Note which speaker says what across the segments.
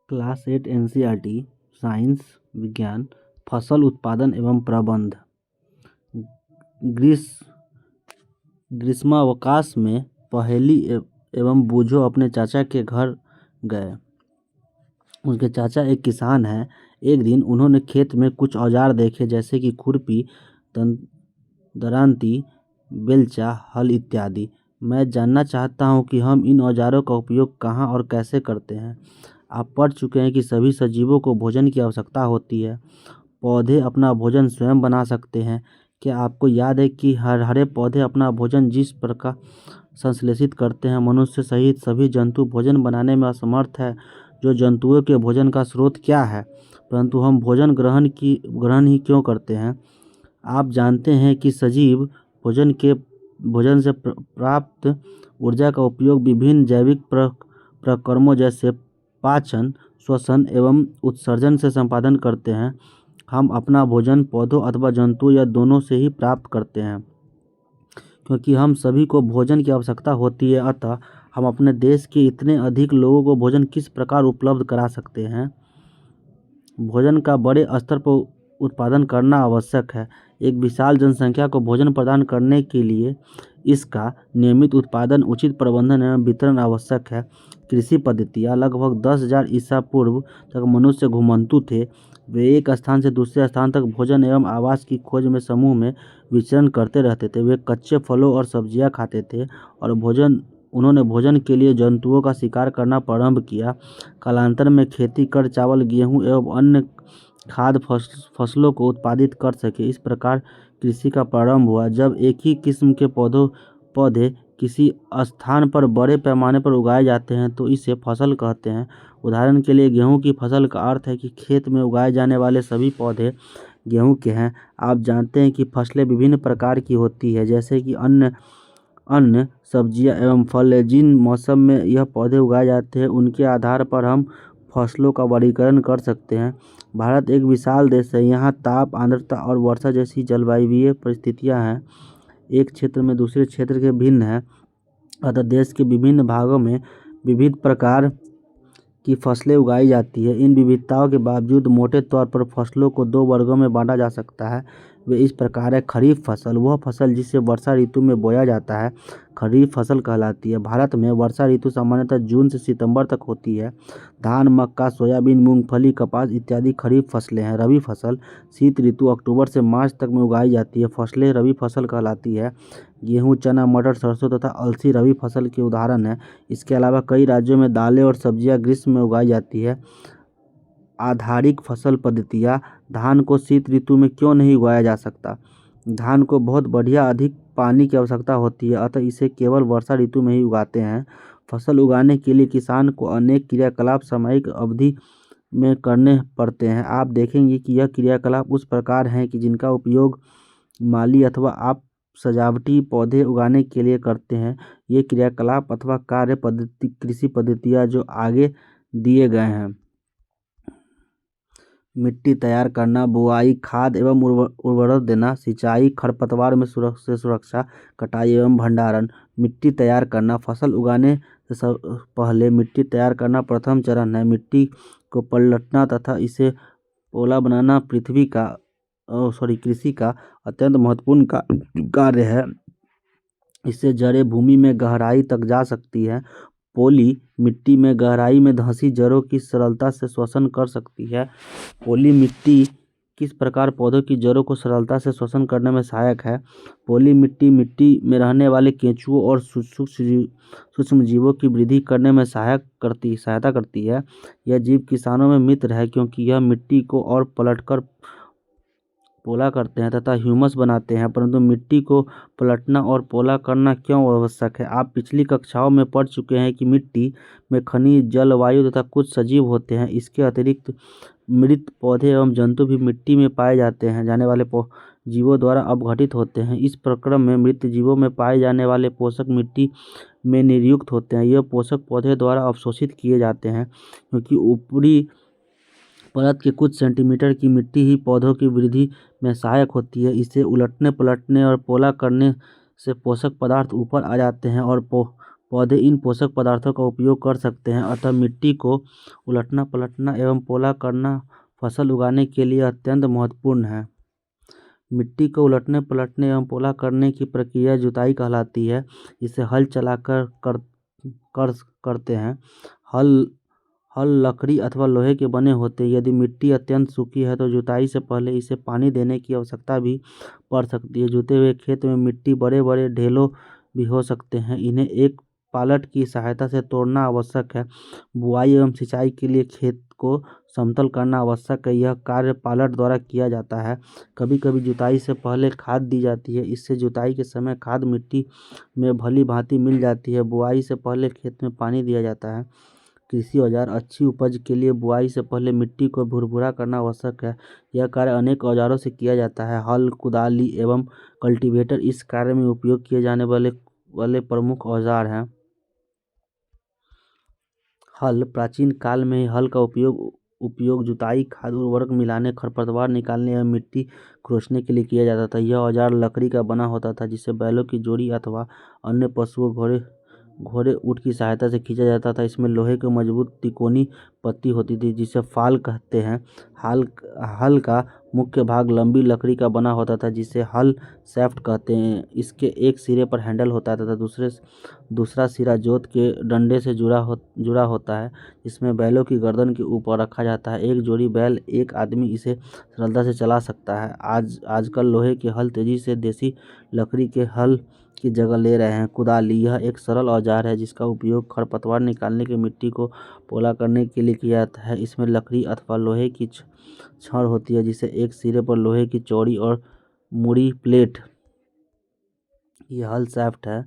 Speaker 1: Class 8 NCERT science विज्ञान फसल उत्पादन एवं प्रबंध। ग्रीष्मावकाश में पहेली एवं बूझो अपने चाचा के घर गए। उनके चाचा एक किसान हैं। एक दिन उन्होंने खेत में कुछ औजार देखे, जैसे कि खुरपी, दरांती, बेलचा, हल इत्यादि। मैं जानना चाहता हूँ कि हम इन औजारों का उपयोग कहाँ और कैसे करते हैं। आप पढ़ चुके हैं कि सभी सजीवों को भोजन की आवश्यकता होती है। पौधे अपना भोजन स्वयं बना सकते हैं। क्या आपको याद है कि हरे पौधे अपना भोजन जिस प्रकार संश्लेषित करते हैं, मनुष्य सहित सभी जंतु भोजन बनाने में असमर्थ है। जो जंतुओं के भोजन का स्रोत क्या है, परंतु हम भोजन ग्रहण ही क्यों करते हैं। आप जानते हैं कि सजीव भोजन से प्राप्त ऊर्जा का उपयोग विभिन्न जैविक प्रक्रमों जैसे पाचन, श्वसन एवं उत्सर्जन से संपादन करते हैं। हम अपना भोजन पौधों अथवा जंतु या दोनों से ही प्राप्त करते हैं। क्योंकि हम सभी को भोजन की आवश्यकता होती है, अतः हम अपने देश के इतने अधिक लोगों को भोजन किस प्रकार उपलब्ध करा सकते हैं। भोजन का बड़े स्तर पर उत्पादन करना आवश्यक है। एक विशाल जनसंख्या को भोजन प्रदान करने के लिए इसका नियमित उत्पादन, उचित प्रबंधन एवं वितरण आवश्यक है। कृषि पद्धतियाँ लगभग 10,000 ईसा पूर्व तक मनुष्य घुमंतु थे। वे एक स्थान से दूसरे स्थान तक भोजन एवं आवास की खोज में समूह में विचरण करते रहते थे। वे कच्चे फलों और सब्जियां खाते थे और उन्होंने भोजन के लिए जंतुओं का शिकार करना प्रारंभ किया। कालांतर में खेती कर चावल, गेहूँ एवं अन्य खाद्य फसलों को उत्पादित कर सके। इस प्रकार कृषि का प्रारंभ हुआ। जब एक ही किस्म के पौधे किसी स्थान पर बड़े पैमाने पर उगाए जाते हैं तो इसे फसल कहते हैं। उदाहरण के लिए गेहूं की फसल का अर्थ है कि खेत में उगाए जाने वाले सभी पौधे गेहूं के हैं। आप जानते हैं कि फसलें विभिन्न प्रकार की होती है, जैसे कि अन्न, सब्जियां एवं फल। जिन मौसम में यह पौधे उगाए जाते हैं उनके आधार पर हम फसलों का वर्गीकरण कर सकते हैं। भारत एक विशाल देश है। यहाँ ताप, आर्द्रता और वर्षा जैसी जलवायुवीय परिस्थितियाँ हैं। एक क्षेत्र में दूसरे क्षेत्र के भिन्न है, अतः देश के विभिन्न भागों में विविध प्रकार की फसलें उगाई जाती है। इन विविधताओं के बावजूद मोटे तौर पर फसलों को दो वर्गों में बांटा जा सकता है। वे इस प्रकार है। खरीफ फसल, वह फसल जिसे वर्षा ऋतु में बोया जाता है, खरीफ फसल कहलाती है। भारत में वर्षा ऋतु सामान्यतः जून से सितंबर तक होती है। धान, मक्का, सोयाबीन, मूंगफली, कपास इत्यादि खरीफ फसलें हैं। रबी फसल शीत ऋतु अक्टूबर से मार्च तक में उगाई जाती है। फसलें रबी फसल कहलाती है। गेहूँ, चना, मटर, सरसों तथा अलसी रबी फसल के उदाहरण हैं। इसके अलावा कई राज्यों में दालें और सब्जियां ग्रीष्म में उगाई जाती है। आधारिक फसल पद्धतियाँ। धान को शीत ऋतु में क्यों नहीं उगाया जा सकता। धान को बहुत बढ़िया अधिक पानी की आवश्यकता होती है, अतः इसे केवल वर्षा ऋतु में ही उगाते हैं। फसल उगाने के लिए किसान को अनेक क्रियाकलाप सामयिक अवधि में करने पड़ते हैं। आप देखेंगे कि यह क्रियाकलाप उस प्रकार हैं कि जिनका उपयोग माली अथवा आप सजावटी पौधे उगाने के लिए करते हैं। ये क्रियाकलाप अथवा कृषि पद्धतियाँ जो आगे दिए गए हैं। मिट्टी तैयार करना, बुआई, खाद एवं उर्वरक देना, सिंचाई, खरपतवार में सुरक्षा, कटाई एवं भंडारण। मिट्टी तैयार करना, फसल उगाने से पहले मिट्टी तैयार करना प्रथम चरण है। मिट्टी को पलटना तथा इसे पोला बनाना कृषि का अत्यंत महत्वपूर्ण कार्य है। इससे जड़ें भूमि में गहराई तक जा सकती है। पोली मिट्टी में गहराई में धंसी जड़ों की सरलता से श्वसन कर सकती है। पोली मिट्टी किस प्रकार पौधों की जड़ों को सरलता से श्वसन करने में सहायक है। पोली मिट्टी में रहने वाले केंचुओं और सूक्ष्म जीवों की वृद्धि करने में सहायता करती है। यह जीव किसानों में मित्र है, क्योंकि यह मिट्टी को और पलटकर पोला करते हैं तथा ह्यूमस बनाते हैं। परंतु मिट्टी को पलटना और पोला करना क्यों आवश्यक है। आप पिछली कक्षाओं में पढ़ चुके हैं कि मिट्टी में खनिज, जल, वायु तथा कुछ सजीव होते हैं। इसके अतिरिक्त मृत पौधे एवं जंतु भी मिट्टी में पाए जाने वाले जीवों द्वारा अपघटित होते हैं। इस प्रक्रम में मृत जीवों में पाए जाने वाले पोषक मिट्टी में निर्युक्त होते हैं। यह पोषक पौधे द्वारा अवशोषित किए जाते हैं, क्योंकि ऊपरी परत के कुछ सेंटीमीटर की मिट्टी ही पौधों की वृद्धि में सहायक होती है। इसे उलटने, पलटने और पोला करने से पोषक पदार्थ ऊपर आ जाते हैं और पौधे इन पोषक पदार्थों का उपयोग कर सकते हैं, अतः मिट्टी को उलटना पलटना एवं पोला करना फसल उगाने के लिए अत्यंत महत्वपूर्ण है। मिट्टी को उलटने पलटने एवं पोला करने की प्रक्रिया जुताई कहलाती है। इसे हल चलाकर कर करते हैं। हल हल लकड़ी अथवा लोहे के बने होते हैं। यदि मिट्टी अत्यंत सूखी है तो जुताई से पहले इसे पानी देने की आवश्यकता भी पड़ सकती है। जुते हुए खेत में मिट्टी बड़े बड़े ढेलों भी हो सकते हैं। इन्हें एक पालट की सहायता से तोड़ना आवश्यक है। बुआई एवं सिंचाई के लिए खेत को समतल करना आवश्यक है। यह कार्य पालट द्वारा किया जाता है। कभी कभी जुताई से पहले खाद दी जाती है। इससे जुताई के समय खाद मिट्टी में भली भांति मिल जाती है। बुआई से पहले खेत में पानी दिया जाता है। कृषि औजार। अच्छी उपज के लिए बुआई से पहले मिट्टी को भुरभुरा करना आवश्यक है। यह कार्य अनेक औजारों से किया जाता है। हल, कुदाली एवं कल्टीवेटर इस कार्य में उपयोग किए जाने वाले प्रमुख औजार हैं। हल। प्राचीन काल में हल का उपयोग जुताई, खाद, उर्वरक मिलाने, खरपतवार निकालने एवं मिट्टी खुरंचने के लिए किया जाता था। यह औजार लकड़ी का बना होता था जिसे बैलों की जोड़ी अथवा अन्य पशुओं घोड़े ऊँट की सहायता से खींचा जाता था। इसमें लोहे की मजबूत तिकोनी पत्ती होती थी जिसे फाल कहते हैं। हल का मुख्य भाग लंबी लकड़ी का बना होता था जिसे हल शैफ्ट कहते हैं। इसके एक सिरे पर हैंडल होता है तथा दूसरा सिरा जोत के डंडे से जुड़ा होता है। इसमें बैलों की गर्दन के ऊपर रखा जाता है। एक जोड़ी बैल एक आदमी इसे सरलता से चला सकता है। आजकल लोहे के हल तेजी से देसी लकड़ी के हल की जगह ले रहे हैं। कुदाली। यह एक सरल औजार है जिसका उपयोग खरपतवार निकालने के मिट्टी को पोला करने के लिए किया जाता है। इसमें लकड़ी अथवा लोहे की छड़ होती है जिसे एक सिरे पर लोहे की चौड़ी और मुड़ी प्लेट। ये हल शाफ्ट है।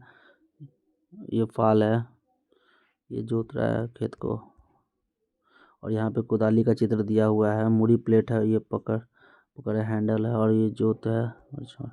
Speaker 1: ये फाल है। ये जोत रहा है खेत को। और यहाँ पे कुदाली का चित्र दिया हुआ है। मुड़ी प्लेट है। ये पकड़ हैंडल है और ये जोत है। अच्छा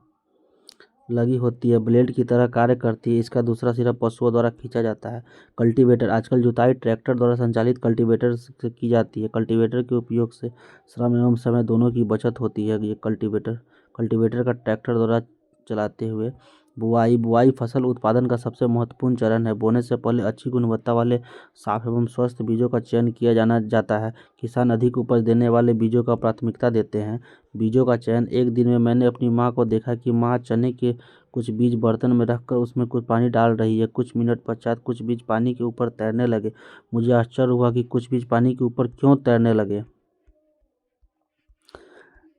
Speaker 1: लगी होती है, ब्लेड की तरह कार्य करती है। इसका दूसरा सिरा पशुओं द्वारा खींचा जाता है। कल्टीवेटर। आजकल जुताई ट्रैक्टर द्वारा संचालित कल्टीवेटर से की जाती है। कल्टीवेटर के उपयोग से श्रम एवं समय दोनों की बचत होती है। ये कल्टीवेटर का ट्रैक्टर द्वारा चलाते हुए। बुआई फसल उत्पादन का सबसे महत्वपूर्ण चरण है। बोने से पहले अच्छी गुणवत्ता वाले साफ एवं स्वस्थ बीजों का चयन किया जाता है। किसान अधिक उपज देने वाले बीजों का प्राथमिकता देते हैं। बीजों का चयन। एक दिन में मैंने अपनी माँ को देखा कि माँ चने के कुछ बीज बर्तन में रखकर उसमें कुछ पानी डाल रही है। कुछ मिनट पश्चात कुछ बीज पानी के ऊपर तैरने लगे। मुझे आश्चर्य हुआ कि कुछ बीज पानी के ऊपर क्यों तैरने लगे।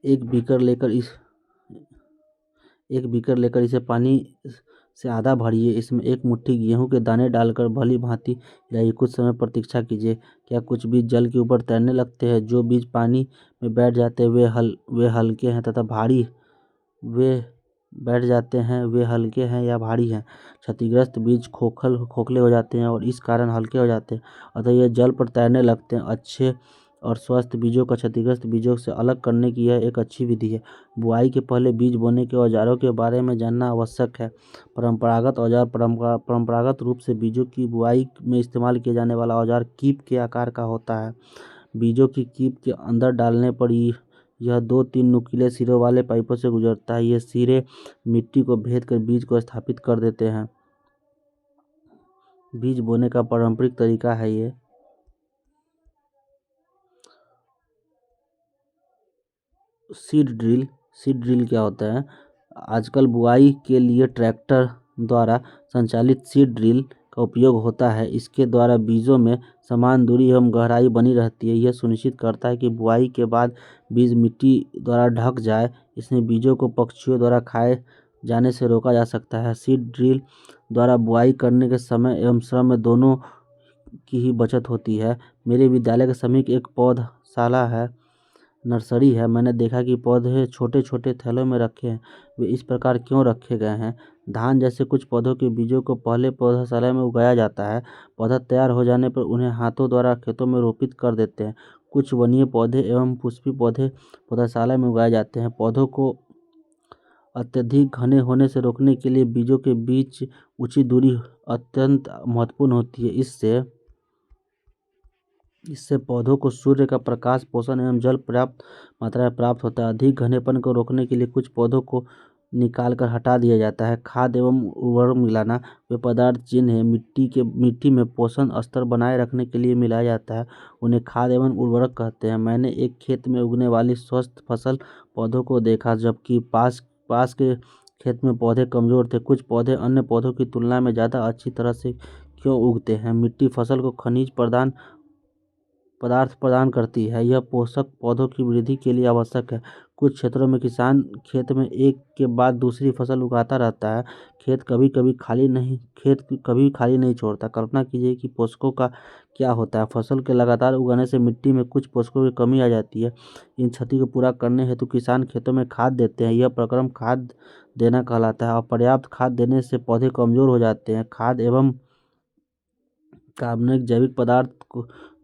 Speaker 1: एक बीकर लेकर इसे पानी से आधा भरिए। इसमें एक मुट्ठी गेहूं के दाने डालकर भली भांति हिलाइए। कुछ समय प्रतीक्षा कीजिए। क्या कुछ बीज जल के ऊपर तैरने लगते हैं? जो बीज पानी में बैठ जाते हैं वे हल्के हैं तथा भारी वे बैठ जाते हैं वे हल्के हैं या भारी हैं। क्षतिग्रस्त बीज खोखले हो जाते हैं और इस कारण हल्के हो जाते हैं, अतः ये जल पर तैरने लगते हैं। अच्छे और स्वस्थ बीजों का क्षतिग्रस्त बीजों से अलग करने की यह एक अच्छी विधि है। बुआई के पहले बीज बोने के औजारों के बारे में जानना आवश्यक है। परंपरागत औजार। परंपरागत रूप से बीजों की बुआई में इस्तेमाल किया जाने वाला औजार कीप के आकार का होता है। बीजों की कीप के अंदर डालने पर यह 2-3 नुकीले सिरों वाले पाइपों से गुजरता है। ये सिरे मिट्टी को भेद कर बीज को स्थापित कर देते हैं। बीज बोने का पारंपरिक तरीका है ये। सीड ड्रिल क्या होता है? आजकल बुआई के लिए ट्रैक्टर द्वारा संचालित सीड ड्रिल का उपयोग होता है। इसके द्वारा बीजों में समान दूरी एवं गहराई बनी रहती है। यह सुनिश्चित करता है कि बुआई के बाद बीज मिट्टी द्वारा ढक जाए। इसमें बीजों को पक्षियों द्वारा खाए जाने से रोका जा सकता है। सीड ड्रिल द्वारा बुआई करने के समय एवं श्रम में दोनों की ही बचत होती है। मेरे विद्यालय के समीप एक पौधशाला है, नर्सरी है। मैंने देखा कि पौधे छोटे छोटे थैलों में रखे हैं। वे इस प्रकार क्यों रखे गए हैं? धान जैसे कुछ पौधों के बीजों को पहले पौधशाला में उगाया जाता है। पौधा तैयार हो जाने पर उन्हें हाथों द्वारा खेतों में रोपित कर देते हैं। कुछ वन्य पौधे एवं पुष्पी पौधे पौधशाला में उगाए जाते हैं। पौधों को अत्यधिक घने होने से रोकने के लिए बीजों के बीच उचित दूरी अत्यंत महत्वपूर्ण होती है। इससे पौधों को सूर्य का प्रकाश, पोषण एवं जल पर्याप्त मात्रा में प्राप्त होता है। अधिक घनेपन को रोकने के लिए कुछ पौधों को निकाल कर हटा दिया जाता है। खाद एवं उर्वरक मिलाना, वे पदार्थ जिन्हें मिट्टी में पोषण स्तर बनाए रखने के लिए मिलाया जाता है उन्हें खाद एवं उर्वरक कहते हैं। मैंने एक खेत में उगने वाली स्वस्थ फसल पौधों को देखा, जबकि पास पास के खेत में पौधे कमजोर थे। कुछ पौधे अन्य पौधों की तुलना में ज़्यादा अच्छी तरह से क्यों उगते हैं? मिट्टी फसल को खनिज पदार्थ प्रदान करती है। यह पोषक पौधों की वृद्धि के लिए आवश्यक है। कुछ क्षेत्रों में किसान खेत में एक के बाद दूसरी फसल उगाता रहता है। खेत कभी खाली नहीं छोड़ता। कल्पना कीजिए कि पोषकों का क्या होता है। फसल के लगातार उगाने से मिट्टी में कुछ पोषकों की कमी आ जाती है। इन क्षति को पूरा करने हेतु किसान खेतों में खाद देते हैं। यह प्रक्रम खाद देना कहलाता है। अपर्याप्त खाद देने से पौधे कमजोर हो जाते हैं। खाद एवं कार्बनिक जैविक पदार्थ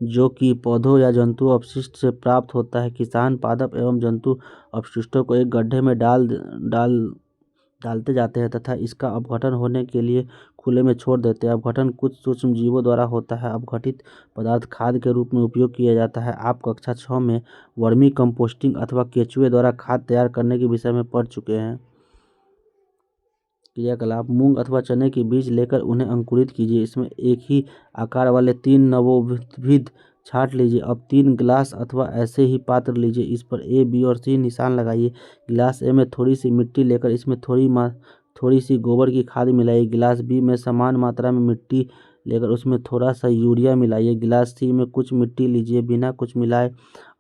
Speaker 1: जो कि पौधों या जंतु अपशिष्ट से प्राप्त होता है, किसान पादप एवं जंतु अपशिष्टों को एक गड्ढे में डालते जाते हैं तथा इसका अपघटन होने के लिए खुले में छोड़ देते हैं। अपघटन कुछ सूक्ष्म जीवों द्वारा होता है। अपघटित पदार्थ खाद के रूप में उपयोग किया जाता है। आप कक्षा 6 में वर्मी कंपोस्टिंग अथवा केचुए द्वारा खाद तैयार करने के विषय में पढ़ चुके हैं। क्रियाकलाप: मूंग अथवा चने के बीज लेकर उन्हें अंकुरित कीजिए। इसमें एक ही आकार वाले 3 नवोन्मुख छांट लीजिए। अब 3 गिलास अथवा ऐसे ही पात्र लीजिए। इस पर A, B और C निशान लगाइए। गिलास A में थोड़ी सी मिट्टी लेकर इसमें थोड़ी सी गोबर की खाद मिलाइए। गिलास B में समान मात्रा में मिट्टी लेकर उसमें थोड़ा सा यूरिया मिलाइए। गिलास C में कुछ मिट्टी लीजिए बिना कुछ मिलाए।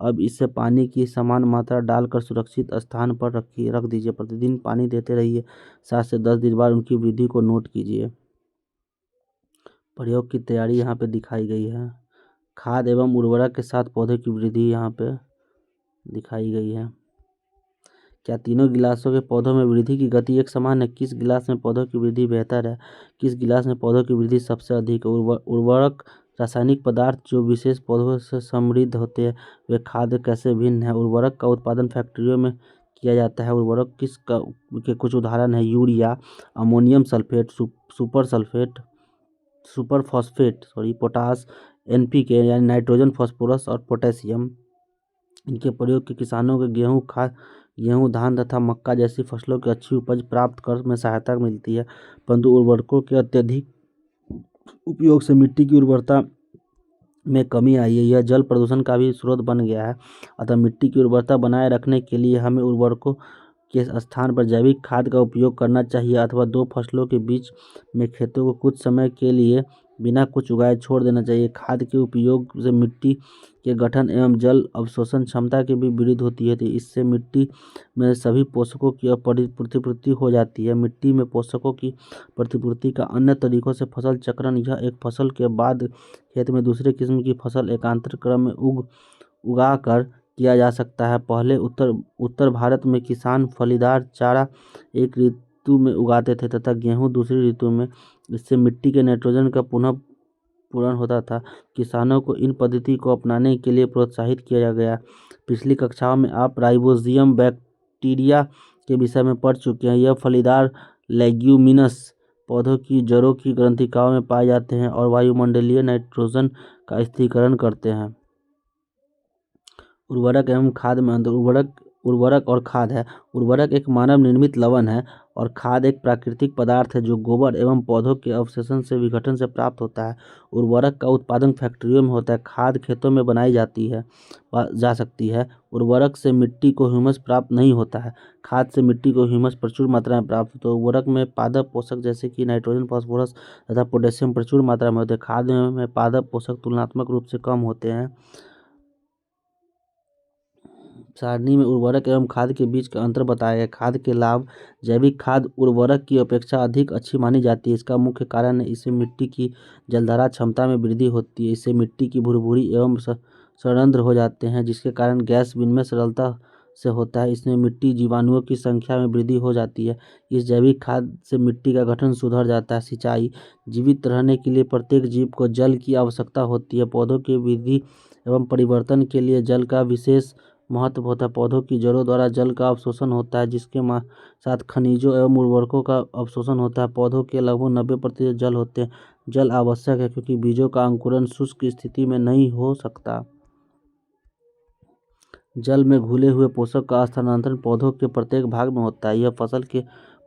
Speaker 1: अब इससे पानी की समान मात्रा डालकर सुरक्षित स्थान पर रख दीजिए। प्रतिदिन पानी देते रहिए। 7 से 10 दिन बाद उनकी वृद्धि को नोट कीजिए। प्रयोग की तैयारी यहाँ पे दिखाई गई है। खाद एवं उर्वरक के साथ पौधे की वृद्धि यहाँ पे दिखाई गई है। क्या तीनों गिलासों के पौधों में वृद्धि की गति एक समान है? किस गिलास में पौधों की वृद्धि बेहतर है? किस गिलास में पौधों की वृद्धि सबसे अधिक है? उर्वरक रासायनिक पदार्थ जो विशेष पौधों से समृद्ध होते हैं, वे खाद कैसे भिन्न है? उर्वरक का उत्पादन फैक्ट्रियों में किया जाता है। उर्वरक के कुछ उदाहरण है: urea, ammonium sulphate, super phosphate, potash, NPK यानी नाइट्रोजन, फास्फोरस और पोटेशियम। इनके प्रयोग के किसानों के गेहूँ, धान तथा मक्का जैसी फसलों की अच्छी उपज प्राप्त कर में सहायता मिलती है। परंतु उर्वरकों के अत्यधिक उपयोग से मिट्टी की उर्वरता में कमी आई है। यह जल प्रदूषण का भी स्रोत बन गया है। अतः मिट्टी की उर्वरता बनाए रखने के लिए हमें उर्वरकों के स्थान पर जैविक खाद का उपयोग करना चाहिए अथवा 2 फसलों के बीच में खेतों को कुछ समय के लिए बिना कुछ उगाए छोड़ देना चाहिए। खाद के उपयोग से मिट्टी के गठन एवं जल अवशोषण क्षमता की भी वृद्धि होती है। इससे मिट्टी में सभी पोषकों की प्रतिपूर्ति हो जाती है। मिट्टी में पोषकों की प्रतिपूर्ति का अन्य तरीकों से फसल चक्रण: यह एक फसल के बाद खेत में दूसरे किस्म की फसल एकांतर क्रम में उगा कर किया जा सकता है। पहले उत्तर भारत में किसान फलीदार चारा एक ऋतु में उगाते थे तथा गेहूँ दूसरी ऋतु में। इससे मिट्टी के नाइट्रोजन का पुनः पूरण होता था। किसानों को इन पद्धति को अपनाने के लिए प्रोत्साहित किया गया। पिछली कक्षाओं में आप राइजोबियम बैक्टीरिया के विषय में पढ़ चुके हैं। यह फलीदार लेग्यूमिनस पौधों की जड़ों की ग्रंथिकाओं में पाए जाते हैं और वायुमंडलीय नाइट्रोजन का स्थिरीकरण करते हैं। उर्वरक एवं खाद में अंतर: उर्वरक और खाद है। उर्वरक एक मानव निर्मित लवण है और खाद एक प्राकृतिक पदार्थ है जो गोबर एवं पौधों के अवशेषों से विघटन से प्राप्त होता है। उर्वरक का उत्पादन फैक्ट्रियों में होता है। खाद खेतों में बनाई जा सकती है। उर्वरक से मिट्टी को ह्यूमस प्राप्त नहीं होता है। खाद से मिट्टी को ह्यूमस प्रचुर मात्रा में प्राप्त होता है। उर्वरक में पादप पोषक जैसे कि नाइट्रोजन, फास्फोरस तथा पोटेशियम प्रचुर मात्रा में होते हैं। खाद में पादप पोषक तुलनात्मक रूप से कम होते हैं। सारणी में उर्वरक एवं खाद के बीच का अंतर बताया गया। खाद के लाभ: जैविक खाद उर्वरक की अपेक्षा अधिक अच्छी मानी जाती है। इसका मुख्य कारण है इससे मिट्टी की जलधारण क्षमता में वृद्धि होती है। इससे मिट्टी की भुरभुरी एवं सड़ांध्र हो जाते हैं जिसके कारण गैस विनिमय सरलता से होता है। इसमें मिट्टी जीवाणुओं की संख्या में वृद्धि हो जाती है। इस जैविक खाद से मिट्टी का गठन सुधर जाता है। सिंचाई: जीवित रहने के लिए प्रत्येक जीव को जल की आवश्यकता होती है। पौधों की वृद्धि एवं परिवर्तन के लिए जल का विशेष महत्व होता है। पौधों की जड़ों द्वारा जल का अवशोषण होता है जिसके साथ खनिजों एवं उर्वरकों का अवशोषण होता है। पौधों के लगभग 90% जल होते हैं। जल आवश्यक है क्योंकि बीजों का अंकुरण शुष्क स्थिति में नहीं हो सकता। जल में घुले हुए पोषक का स्थानांतरण पौधों के प्रत्येक भाग में होता है। यह फसल के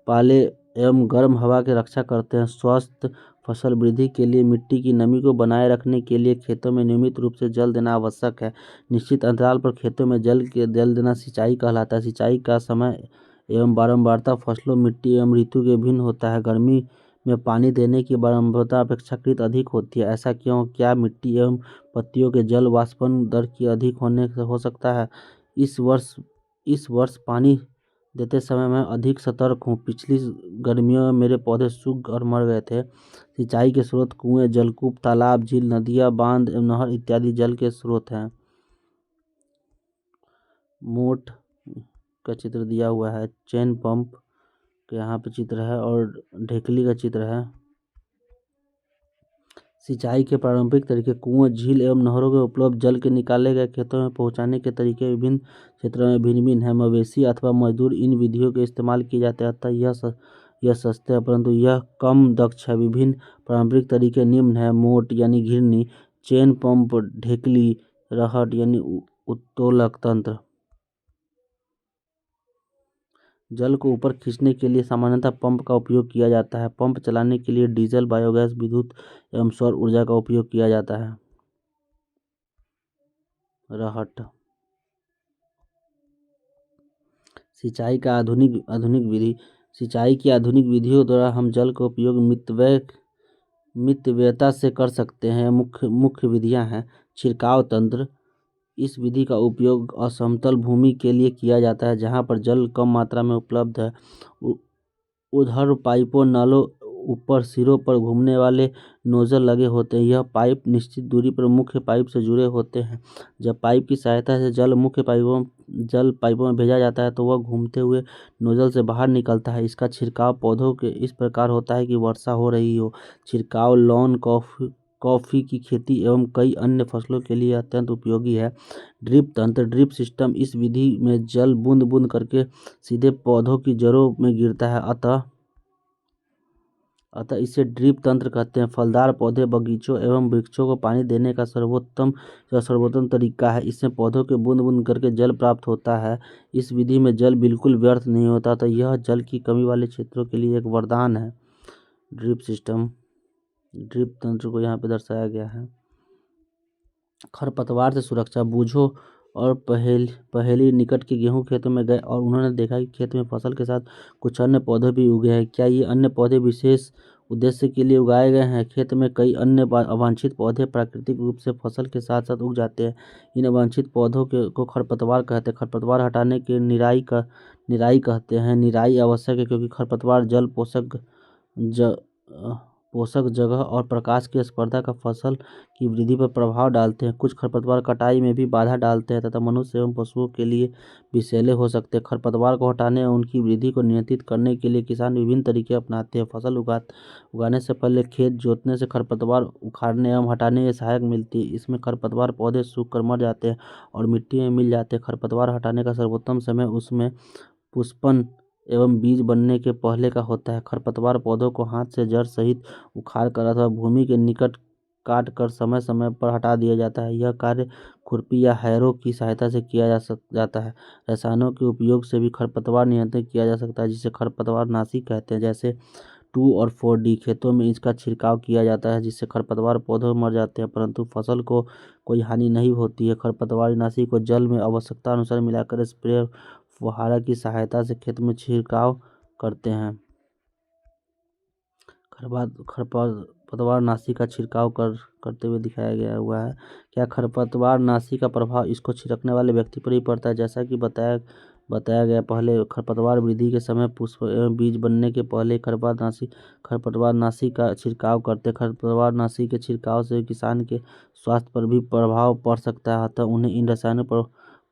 Speaker 1: पाले एवं गर्म हवा की रक्षा करते हैं। स्वस्थ फसल वृद्धि के लिए मिट्टी की नमी को बनाए रखने के लिए खेतों में नियमित रूप से जल देना आवश्यक है। निश्चित अंतराल पर खेतों में जल देना सिंचाई कहलाता है। सिंचाई का समय एवं बारंबारता फसलों, मिट्टी एवं ऋतु के भिन्न होता है। गर्मी में पानी देने की बारंबारता अपेक्षाकृत अधिक होती है। ऐसा क्यों? क्या मिट्टी एवं पत्तियों के जल वाष्पन दर की अधिक होने से हो सकता है? इस वर्ष इस वर्ष पानी देते समय मैं अधिक सतर्क हूँ। पिछली गर्मियों में मेरे पौधे सूख और मर गए थे। सिंचाई के स्रोत कुएं, जलकूप, तालाब, झील, नदियाँ, बांध एवं नहर इत्यादि जल के स्रोत हैं। मोट का चित्र दिया हुआ है, चेन पंप के यहाँ पे चित्र है और ढेकली का चित्र है। सिंचाई के पारंपरिक तरीके कुएं, झील एवं नहरों में उपलब्ध जल के निकाले गए खेतों में पहुंचाने के तरीके विभिन्न क्षेत्रों में भिन्न भिन्न हैं। मवेशी अथवा मजदूर इन विधियों के इस्तेमाल किए जाते हैं, अतः यह सस्ते हैं, परंतु यह कम दक्ष है। विभिन्न पारंपरिक तरीके निम्न है: मोट यानी घिरनी, चेन पंप, ढेकली, रहट यानी उत्तोलक तंत्र। जल को ऊपर खींचने के लिए सामान्यतः पंप का उपयोग किया जाता है। पंप चलाने के लिए डीजल, बायोगैस, विद्युत एवं सौर ऊर्जा का उपयोग किया जाता है। रहट सिंचाई का आधुनिक विधि। सिंचाई की आधुनिक विधियों द्वारा हम जल का उपयोग मितव्ययता से कर सकते हैं। मुख्य विधियां हैं: छिड़काव तंत्र। इस विधि का उपयोग असमतल भूमि के लिए किया जाता है जहां पर जल कम मात्रा में उपलब्ध है। उधर पाइपों, नलों ऊपर सिरों पर घूमने वाले नोजल लगे होते हैं। यह पाइप निश्चित दूरी पर मुख्य पाइप से जुड़े होते हैं। जब पाइप की सहायता से जल पाइपों में भेजा जाता है तो वह घूमते हुए नोजल से बाहर निकलता है। इसका छिड़काव पौधों के इस प्रकार होता है कि वर्षा हो रही हो। छिड़काव लॉन, कॉफी की खेती एवं कई अन्य फसलों के लिए अत्यंत उपयोगी है। ड्रिप तंत्र, ड्रिप सिस्टम। इस विधि में जल बूंद बूंद करके सीधे पौधों की जड़ों में गिरता है, अतः इसे ड्रिप तंत्र कहते हैं। फलदार पौधे, बगीचों एवं वृक्षों को पानी देने का सर्वोत्तम तरीका है। इसमें पौधों के बूंद बूंद करके जल प्राप्त होता है। इस विधि में जल बिल्कुल व्यर्थ नहीं होता, तो यह जल की कमी वाले क्षेत्रों के लिए एक वरदान है। ड्रिप सिस्टम, ड्रिप तंत्र को यहाँ पे दर्शाया गया है। खरपतवार से सुरक्षा। बूझो और पहेली निकट के गेहूं खेतों में गए और उन्होंने देखा कि खेत में फसल के साथ कुछ अन्य पौधे भी उगे हैं। क्या ये अन्य पौधे विशेष उद्देश्य के लिए उगाए गए हैं? खेत में कई अन्य अवांछित पौधे प्राकृतिक रूप से फसल के साथ साथ उग जाते हैं। इन अवांछित पौधों को खरपतवार कहते हैं। खरपतवार हटाने के निराई कहते हैं। निराई आवश्यक है क्योंकि खरपतवार जल, पोषक जगह और प्रकाश की स्पर्धा का फसल की वृद्धि पर प्रभाव डालते हैं। कुछ खरपतवार कटाई में भी बाधा डालते हैं तथा मनुष्य एवं पशुओं के लिए विषैले हो सकते हैं। खरपतवार को हटाने और उनकी वृद्धि को नियंत्रित करने के लिए किसान विभिन्न तरीके अपनाते हैं। फसल उगाने से पहले खेत जोतने से खरपतवार उखाड़ने एवं हटाने में सहायक मिलती है। इसमें खरपतवार पौधे सूख कर मर जाते हैं और मिट्टी में मिल जाते हैं। खरपतवार हटाने का सर्वोत्तम समय उसमें पुष्पन एवं बीज बनने के पहले का होता है। खरपतवार पौधों को हाथ से जड़ सहित उखाड़ कर अथवा भूमि के निकट काट कर समय समय पर हटा दिया जाता है। यह कार्य खुरपी या हैरो की सहायता से किया जाता है। रसायनों के उपयोग से भी खरपतवार नियंत्रण किया जा सकता है, जिसे खरपतवार नाशी कहते हैं। जैसे 2,4-D खेतों में इसका छिड़काव किया जाता है जिससे खरपतवार पौधे मर जाते हैं परंतु फसल को कोई हानि नहीं होती है। खरपतवार नाशी को जल में आवश्यकता अनुसार मिलाकर स्प्रे फुहारा की सहायता से खेत में छिड़काव करते हैं। खरपतवार नाशी का छिड़काव करते हुए दिखाया गया हुआ है। क्या खरपतवार नाशी का प्रभाव इसको छिड़कने वाले व्यक्ति पर ही पड़ता है? जैसा कि बताया गया पहले, खरपतवार वृद्धि के समय पुष्प एवं बीज बनने के पहले खरपतवार नाशी का छिड़काव करते हैं। खरपतवार नाशी के छिड़काव से किसान के स्वास्थ्य पर भी प्रभाव पड़ सकता है, अतः उन्हें इन रसायनों पर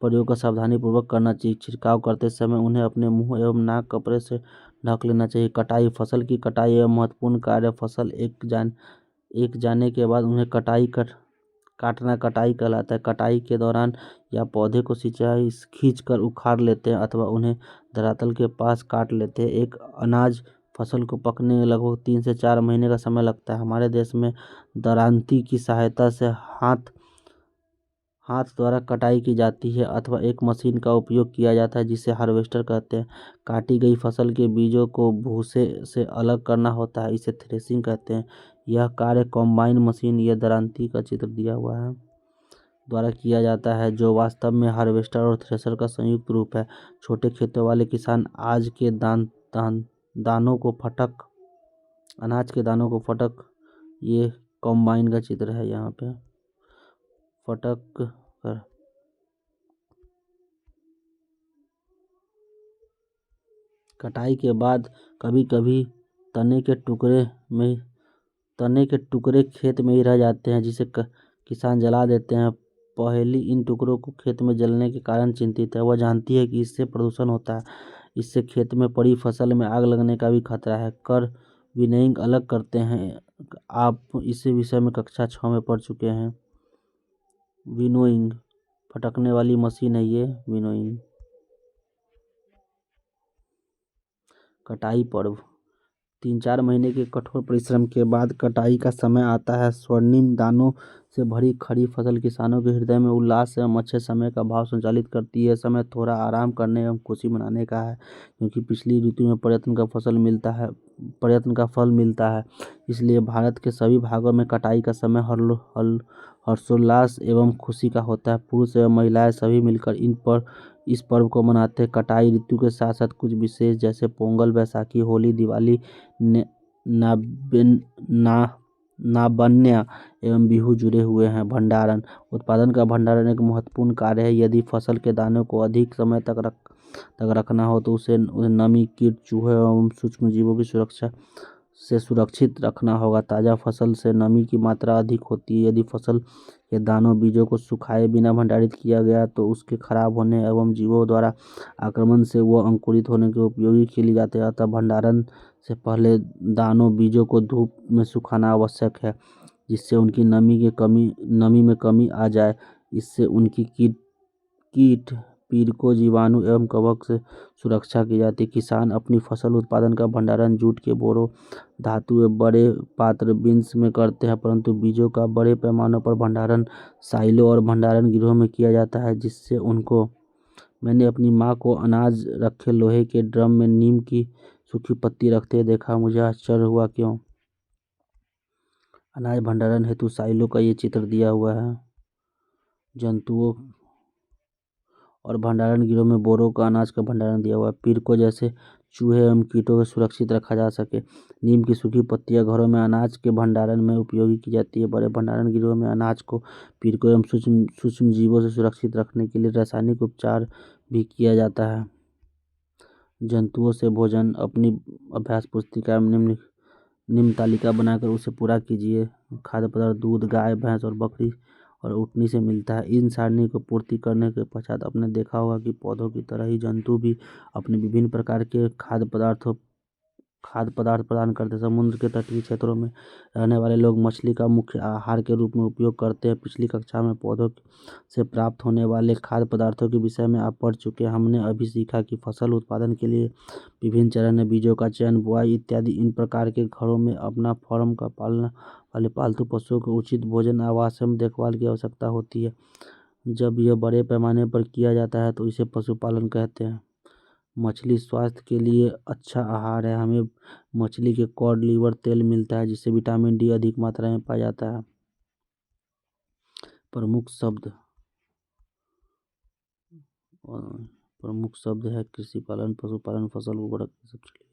Speaker 1: प्रयोग का सावधानी पूर्वक करना चाहिए। छिड़काव करते समय उन्हें अपने मुंह एवं नाक कपड़े से ढक लेना चाहिए। कटाई, फसल की कटाई एवं महत्वपूर्ण कार्य। फसल एक जाने के बाद उन्हें काटना कटाई कहलाता है। कटाई के दौरान या पौधे को खींच कर उखाड़ लेते हैं अथवा उन्हें धरातल के पास काट लेते हैं। एक अनाज फसल को पकने में लगभग 3 से 4 महीने का समय लगता है। हमारे देश में दरांती की सहायता से हाथ द्वारा कटाई की जाती है अथवा एक मशीन का उपयोग किया जाता है जिसे हार्वेस्टर कहते हैं। काटी गई फसल के बीजों को भूसे से अलग करना होता है, इसे थ्रेसिंग कहते हैं। यह कार्य कॉम्बाइन मशीन या दरांती का चित्र दिया हुआ है द्वारा किया जाता है, जो वास्तव में हार्वेस्टर और थ्रेशर का संयुक्त रूप है। छोटे खेतों वाले किसान दानों को फटक अनाज के दानों को फटक ये कॉम्बाइन का चित्र है यहाँ पे, फटक कर कटाई के बाद कभी कभी तने के टुकड़े खेत में ही रह जाते हैं, जिसे किसान जला देते हैं। पहेली इन टुकड़ों को खेत में जलने के कारण चिंतित है। वह जानती है कि इससे प्रदूषण होता है, इससे खेत में पड़ी फसल में आग लगने का भी खतरा है। कर विनोइंग अलग करते हैं। आप इसी विषय में कक्षा 6 में पढ़ चुके हैं। विनोइंग फटकने वाली मशीन है ये विनोइंग। कटाई पर्व 3-4 महीने के कठोर परिश्रम के बाद कटाई का समय आता है। स्वर्णिम दानों से भरी खड़ी फसल किसानों के हृदय में उल्लास एवं अच्छे समय का भाव संचालित करती है। यह समय थोड़ा आराम करने एवं खुशी मनाने का है, क्योंकि पिछली ऋतु में प्रयत्न का फल मिलता है। इसलिए भारत के सभी भागों में कटाई का समय हर्षोल्लास एवं खुशी का होता है। पुरुष एवं महिलाएं सभी मिलकर इस पर्व को मनाते हैं। कटाई ऋतु के साथ साथ कुछ विशेष जैसे पोंगल, बैसाखी, होली, दिवाली, नाबन्या एवं बिहू जुड़े हुए हैं। भंडारण उत्पादन का भंडारण एक महत्वपूर्ण कार्य है। यदि फसल के दानों को अधिक समय तक रखना हो तो उसे नमी, कीट, चूहे एवं सूक्ष्म जीवों की सुरक्षा से सुरक्षित रखना होगा। ताज़ा फसल से नमी की मात्रा अधिक होती है। यदि फसल के दानों बीजों को सुखाए बिना भंडारित किया गया तो उसके खराब होने एवं जीवों द्वारा आक्रमण से वह अंकुरित होने के उपयोगी खिल जाते हैं। अतः भंडारण से पहले दानों बीजों को धूप में सुखाना आवश्यक है, जिससे उनकी नमी में कमी आ जाए। इससे उनकी कीट पीड़कों, जीवाणु एवं कवक से सुरक्षा की जाती है। किसान अपनी फसल उत्पादन का भंडारण जूट के बोरों, धातु एवं बड़े पात्र बिन्स में करते हैं, परंतु बीजों का बड़े पैमाने पर भंडारण साइलो और भंडारण गृहों में किया जाता है, जिससे उनको मैंने अपनी माँ को अनाज रखे लोहे के ड्रम में नीम की सूखी पत्ती रखते देखा। मुझे आश्चर्य हुआ क्यों। अनाज भंडारण हेतु साइलो का ये चित्र दिया हुआ है। जंतुओं और भंडारण गृहों में बोरों का अनाज का भंडारण दिया हुआ है। पीड़कों जैसे चूहे एवं कीटों को सुरक्षित रखा जा सके। नीम की सूखी पत्तियां घरों में अनाज के भंडारण में उपयोगी की जाती है। बड़े भंडारण गृहों में अनाज को पीड़कों एवं सूक्ष्म जीवों से सुरक्षित रखने के लिए रासायनिक उपचार भी किया जाता है। जंतुओं से भोजन अपनी अभ्यास पुस्तिका में निम्न तालिका बनाकर उसे पूरा कीजिए। खाद्य पदार्थ दूध गाय, भैंस और बकरी और ऊँटनी से मिलता है। इन सारणी को पूर्ति करने के पश्चात आपने देखा होगा कि पौधों की तरह ही जंतु भी अपने विभिन्न प्रकार के खाद्य पदार्थ प्रदान करते हैं। समुद्र के तटीय क्षेत्रों में रहने वाले लोग मछली का मुख्य आहार के रूप में उपयोग करते हैं। पिछली कक्षा में पौधों से प्राप्त होने वाले खाद्य पदार्थों के विषय में आप पढ़ चुके हैं। हमने अभी सीखा कि फसल उत्पादन के लिए विभिन्न चरण है, बीजों का चयन, बुआई इत्यादि। इन प्रकार के घरों में अपना फार्म का पालना वाले पालतू पशुओं को उचित भोजन, आवास एवं देखभाल की आवश्यकता होती है। जब यह बड़े पैमाने पर किया जाता है तो इसे पशुपालन कहते हैं। मछली स्वास्थ्य के लिए अच्छा आहार है। हमें मछली के कॉड लिवर तेल मिलता है, जिससे विटामिन डी अधिक मात्रा में पाया जाता है। प्रमुख शब्द है कृषि पालन, पशुपालन, फसल उर्वरक, सब चीज़।